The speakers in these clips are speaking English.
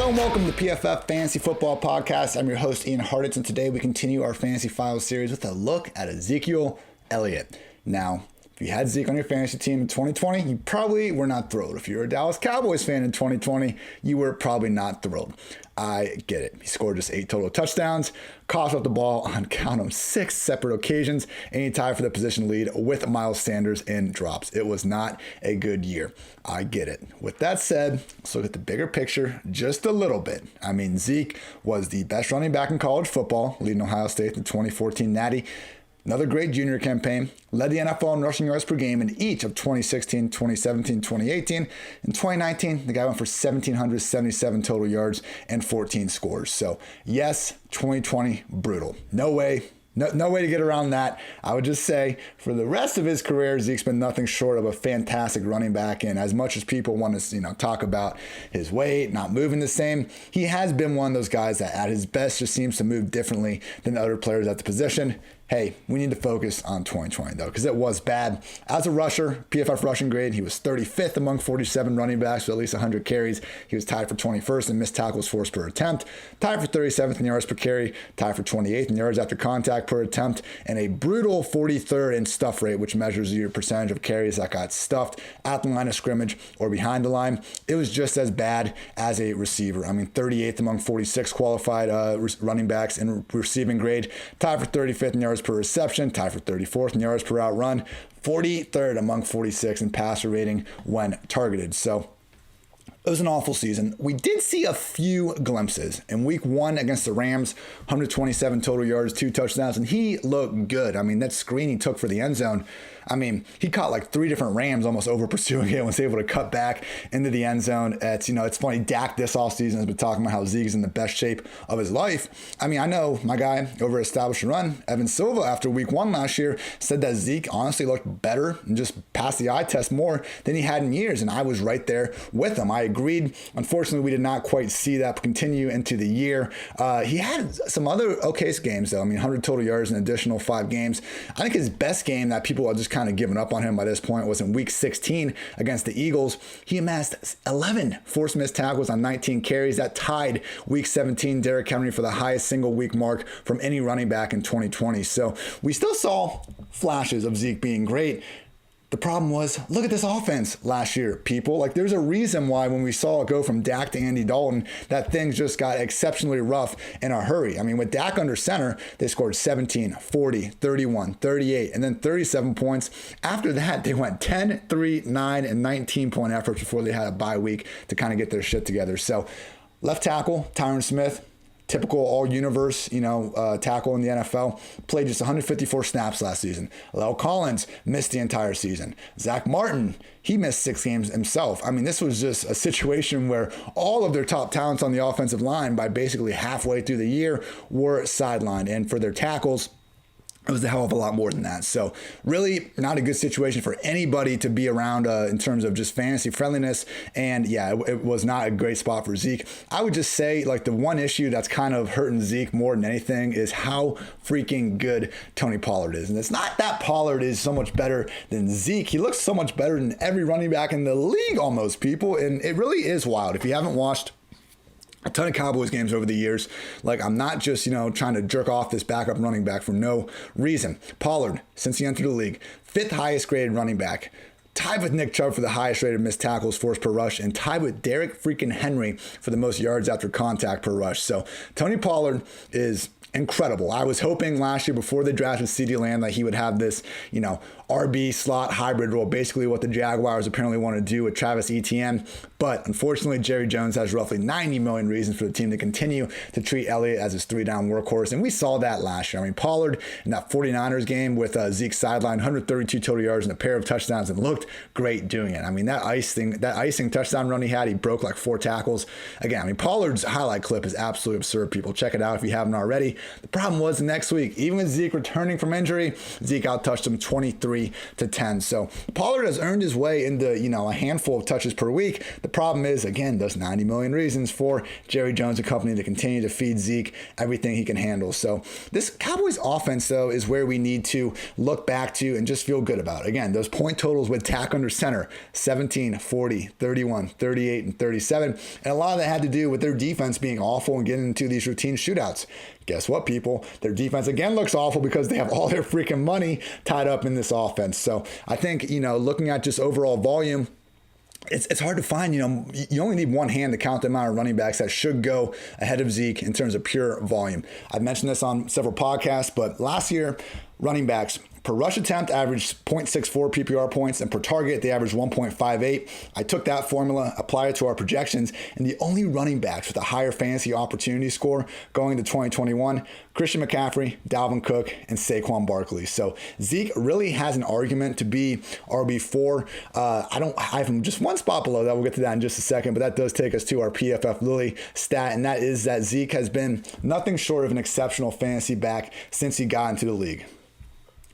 Hello and welcome to the PFF Fantasy Football Podcast. I'm your host, Ian Hartitz, and today we continue our Fantasy Files series with a look at Ezekiel Elliott. Now, if you had Zeke on your fantasy team in 2020, you probably were not thrilled. If you're a Dallas Cowboys fan in 2020, you were probably not thrilled. I get it. He scored just 8 total touchdowns, coughed up the ball on, count 'em, 6 separate occasions, and he tied for the position lead with Miles Sanders in drops. It was not a good year. I get it. With that said, let's look at the bigger picture just a little bit. I mean, Zeke was the best running back in college football, leading Ohio State in the 2014 Natty. Another great junior campaign, led the NFL in rushing yards per game in each of 2016, 2017, 2018. In 2019, the guy went for 1,777 total yards and 14 scores. So yes, 2020, brutal. No way to get around that. I would just say for the rest of his career, Zeke's been nothing short of a fantastic running back. And as much as people want to, talk about his weight, not moving the same, he has been one of those guys that at his best just seems to move differently than other players at the position. Hey, we need to focus on 2020, though, because it was bad. As a rusher, PFF rushing grade, he was 35th among 47 running backs with at least 100 carries. He was tied for 21st in missed tackles forced per attempt, tied for 37th in yards per carry, tied for 28th in yards after contact per attempt, and a brutal 43rd in stuff rate, which measures your percentage of carries that got stuffed at the line of scrimmage or behind the line. It was just as bad as a receiver. I mean, 38th among 46 qualified running backs in receiving grade, tied for 35th in yards per reception, tied for 34th in yards per out run, 43rd among 46 in passer rating when targeted. So it was an awful season. We did see a few glimpses. In week 1 against the Rams, 127 total yards, 2 touchdowns, and he looked good. I mean, that screen he took for the end zone, he caught like 3 different Rams almost over pursuing it and was able to cut back into the end zone. It's funny, Dak this offseason has been talking about how Zeke is in the best shape of his life. I know my guy over at Establish and Run, Evan Silva, after week 1 last year, said that Zeke honestly looked better and just passed the eye test more than he had in years, and I was right there with him. I agreed. Unfortunately, we did not quite see that continue into the year. He had some other okay games, though. 100 total yards in additional 5 games. I think his best game that people are just kind of giving up on him by this point was in week 16 against the Eagles. He amassed 11 forced missed tackles on 19 carries. That tied week 17 Derrick Henry for the highest single week mark from any running back in 2020. So we still saw flashes of Zeke being great. The problem was, look at this offense last year, people. There's a reason why when we saw it go from Dak to Andy Dalton, that things just got exceptionally rough in a hurry. With Dak under center, they scored 17, 40, 31, 38, and then 37 points. After that, they went 10, 3, 9, and 19-point efforts before they had a bye week to kind of get their shit together. So left tackle, Tyron Smith, typical all-universe, tackle in the NFL, played just 154 snaps last season. La'el Collins missed the entire season. Zach Martin, he missed 6 games himself. This was just a situation where all of their top talents on the offensive line by basically halfway through the year were sidelined. And for their tackles, it was a hell of a lot more than that. So really not a good situation for anybody to be around in terms of just fantasy friendliness. And yeah, it was not a great spot for Zeke. I would just say the one issue that's kind of hurting Zeke more than anything is how freaking good Tony Pollard is. And it's not that Pollard is so much better than Zeke. He looks so much better than every running back in the league almost, people. And it really is wild. If you haven't watched a ton of Cowboys games over the years, I'm not just, trying to jerk off this backup running back for no reason. Pollard, since he entered the league, 5th highest graded running back, tied with Nick Chubb for the highest rated missed tackles forced per rush, and tied with Derrick freaking Henry for the most yards after contact per rush. So Tony Pollard is incredible. I was hoping last year before they drafted CeeDee Lamb that he would have this, RB slot hybrid role, basically what the Jaguars apparently want to do with Travis Etienne. But unfortunately, Jerry Jones has roughly 90 million reasons for the team to continue to treat Elliott as his 3-down workhorse. And we saw that last year. Pollard in that 49ers game with Zeke sideline, 132 total yards and a pair of touchdowns, and looked great doing it. That icing touchdown run he had, he broke 4 tackles. Again, Pollard's highlight clip is absolutely absurd, people. Check it out if you haven't already. The problem was next week, even with Zeke returning from injury, Zeke outtouched him 23-10. So Pollard has earned his way into, a handful of touches per week. The The problem is, again, those 90 million reasons for Jerry Jones and company to continue to feed Zeke everything he can handle. So this Cowboys offense, though, is where we need to look back to and just feel good about. Again, those point totals with Dak under center, 17, 40, 31, 38, and 37. And a lot of that had to do with their defense being awful and getting into these routine shootouts. Guess what, people? Their defense again looks awful because they have all their freaking money tied up in this offense. So I think, looking at just overall volume, it's hard to find, you only need one hand to count the amount of running backs that should go ahead of Zeke in terms of pure volume. I've mentioned this on several podcasts, but last year, running backs per rush attempt averaged 0.64 PPR points, and per target, they averaged 1.58. I took that formula, applied it to our projections, and the only running backs with a higher fantasy opportunity score going into 2021, Christian McCaffrey, Dalvin Cook, and Saquon Barkley. So Zeke really has an argument to be RB4. I have him just one spot below that. We'll get to that in just a second, but that does take us to our PFF Lilly stat, and that is that Zeke has been nothing short of an exceptional fantasy back since he got into the league.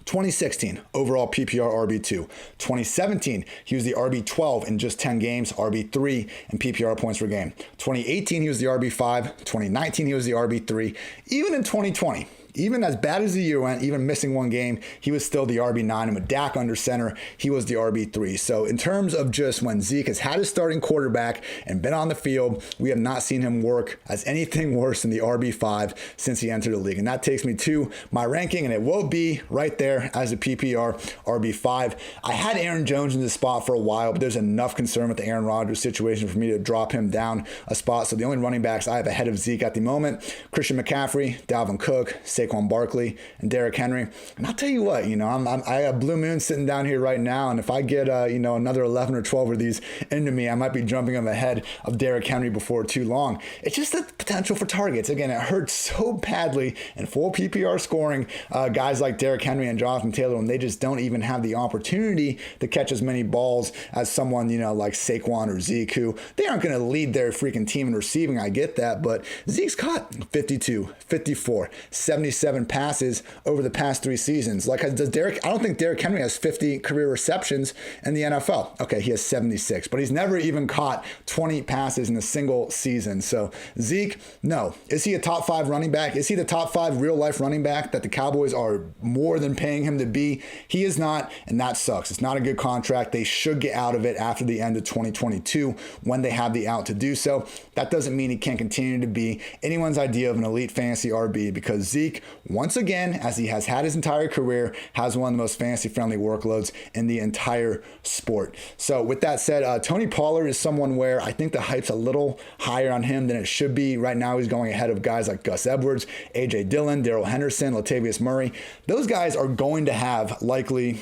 2016, overall PPR RB2. 2017, he was the RB12 in just 10 games, RB3 in PPR points per game. 2018, he was the RB5. 2019, he was the RB3. Even in 2020, even as bad as the year went, even missing one game, he was still the RB9. And with Dak under center, he was the RB3. So in terms of just when Zeke has had his starting quarterback and been on the field, we have not seen him work as anything worse than the RB5 since he entered the league. And that takes me to my ranking, and it will be right there as a PPR RB5. I had Aaron Jones in this spot for a while, but there's enough concern with the Aaron Rodgers situation for me to drop him down a spot. So the only running backs I have ahead of Zeke at the moment, Christian McCaffrey, Dalvin Cook, Saquon Barkley, and Derrick Henry. And I'll tell you what, I have Blue Moon sitting down here right now, and if I get another 11 or 12 of these into me, I might be jumping him ahead of Derrick Henry before too long. It's just the potential for targets. Again, it hurts so badly in full PPR scoring, guys like Derrick Henry and Jonathan Taylor, when they just don't even have the opportunity to catch as many balls as someone, like Saquon or Zeke, who they aren't going to lead their freaking team in receiving. I get that, but Zeke's caught 52, 54, 77 passes over the past 3 seasons. I don't think Derrick Henry has 50 career receptions in the NFL. Okay, he has 76, but he's never even caught 20 passes in a single season. So Zeke, no. Is he a top 5 running back? Is he the top 5 real life running back that the Cowboys are more than paying him to be? He is not, and that sucks. It's not a good contract. They should get out of it after the end of 2022 when they have the out to do so. That doesn't mean he can't continue to be anyone's idea of an elite fantasy RB, because Zeke, once again, as he has had his entire career, has one of the most fantasy-friendly workloads in the entire sport. So with that said, Tony Pollard is someone where I think the hype's a little higher on him than it should be. Right now, he's going ahead of guys like Gus Edwards, A.J. Dillon, Darrell Henderson, Latavius Murray. Those guys are going to have likely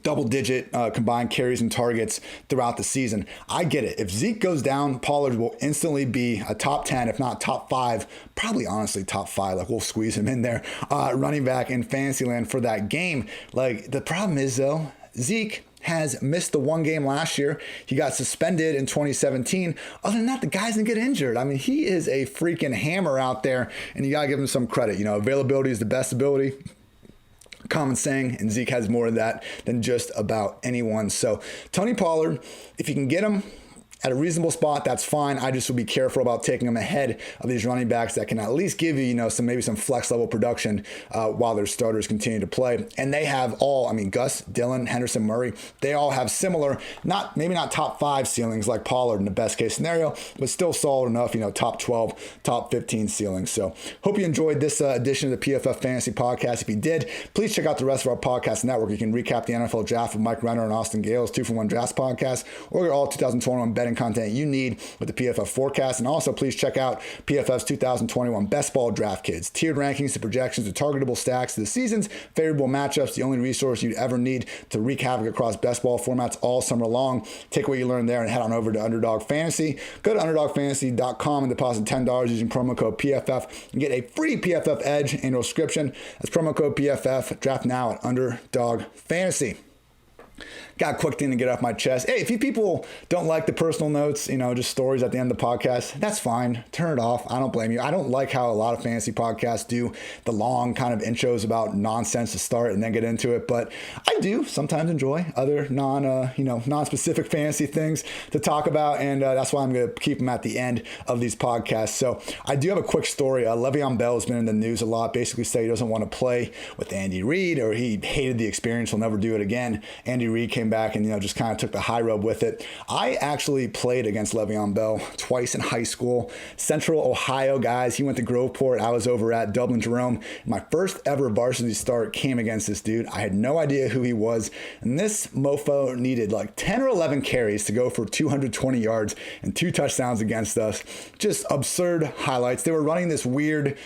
double-digit combined carries and targets throughout the season. I get it. If Zeke goes down, Pollard will instantly be a top 10, if not top 5, probably honestly top 5. We'll squeeze him in there, running back in Fantasyland for that game. The problem is, though, Zeke has missed the one game last year. He got suspended in 2017. Other than that, the guy doesn't get injured. I mean, he is a freaking hammer out there, and you got to give him some credit. Availability is the best ability. Common saying, and Zeke has more of that than just about anyone. So Tony Pollard, if you can get him at a reasonable spot, that's fine. I just would be careful about taking them ahead of these running backs that can at least give you, maybe some flex level production while their starters continue to play. And they have all, Gus, Dillon, Henderson, Murray, they all have similar, maybe not top 5 ceilings like Pollard in the best case scenario, but still solid enough, top 12, top 15 ceilings. So hope you enjoyed this edition of the PFF Fantasy Podcast. If you did, please check out the rest of our podcast network. You can recap the NFL draft with Mike Renner and Austin Gale's 2-for-1 Drafts podcast, or your all 2021 betting content you need with the PFF forecast. And also please check out PFF's 2021 Best Ball Draft Kids. Tiered rankings, the projections, the targetable stacks, the season's favorable matchups, the only resource you'd ever need to wreak havoc across best ball formats all summer long. Take what you learned there and head on over to Underdog Fantasy. Go to UnderdogFantasy.com and deposit $10 using promo code PFF and get a free PFF Edge annual subscription. That's promo code PFF. Draft now at Underdog Fantasy. Got a quick thing to get off my chest. Hey, if you people don't like the personal notes, just stories at the end of the podcast, that's fine. Turn it off. I don't blame you. I don't like how a lot of fantasy podcasts do the long kind of intros about nonsense to start and then get into it. But I do sometimes enjoy other non-specific fantasy things to talk about. And that's why I'm going to keep them at the end of these podcasts. So I do have a quick story. Le'Veon Bell has been in the news a lot. Basically say he doesn't want to play with Andy Reid, or he hated the experience. He'll never do it again. Andy Reid came back and just kind of took the high road with it. I actually played against Le'Veon Bell twice in high school. Central Ohio guys. He went to Groveport. I was over at Dubling Jerome. My first ever varsity start came against this dude. I had no idea who he was, and this mofo needed like 10 or 11 carries to go for 220 yards and 2 touchdowns against us. Just absurd highlights. They were running this weird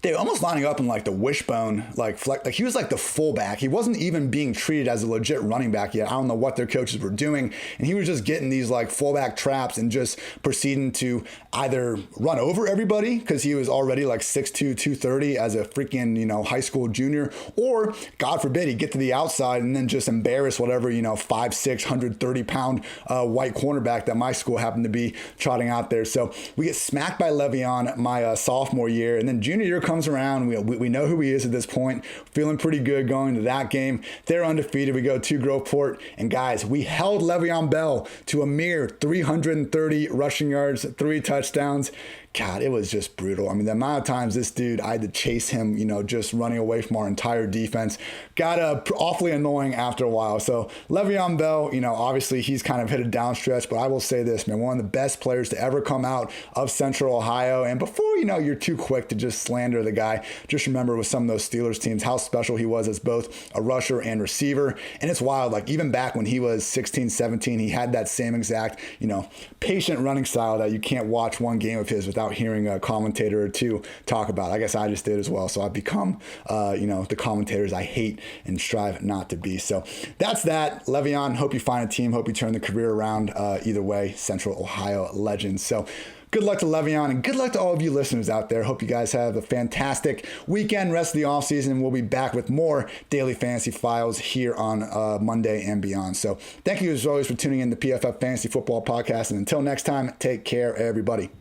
they were almost lining up in like the wishbone, like he was like the fullback. He wasn't even being treated as a legit running back yet. I don't know what their coaches were doing. And he was just getting these like fullback traps and just proceeding to either run over everybody because he was already like 6'2", 230 as a freaking, high school junior, or God forbid he get to the outside and then just embarrass whatever, 5'6", 130-pound white cornerback that my school happened to be trotting out there. So we get smacked by Le'Veon my sophomore year, and then junior year comes around. We know who he is at this point. Feeling pretty good going to that game. They're undefeated. We go to Groveport, and guys, we held Le'Veon Bell to a mere 330 rushing yards, 3 touchdowns. God, it was just brutal. I mean, the amount of times this dude, I had to chase him, just running away from our entire defense, got awfully annoying after a while. So Le'Veon Bell, obviously he's kind of hit a down stretch, but I will say this, man, one of the best players to ever come out of Central Ohio. And before, you're too quick to just slander the guy, just remember with some of those Steelers teams, how special he was as both a rusher and receiver. And it's wild, like even back when he was 16, 17, he had that same exact, patient running style that you can't watch one game of his without hearing a commentator or two talk about. I guess I just did as well. So I've become, the commentators I hate and strive not to be. So that's that. Le'Veon, hope you find a team. Hope you turn the career around. Either way, Central Ohio legend. So good luck to Le'Veon, and good luck to all of you listeners out there. Hope you guys have a fantastic weekend, rest of the offseason. We'll be back with more Daily Fantasy Files here on Monday and beyond. So thank you as always for tuning in to PFF Fantasy Football Podcast. And until next time, take care, everybody.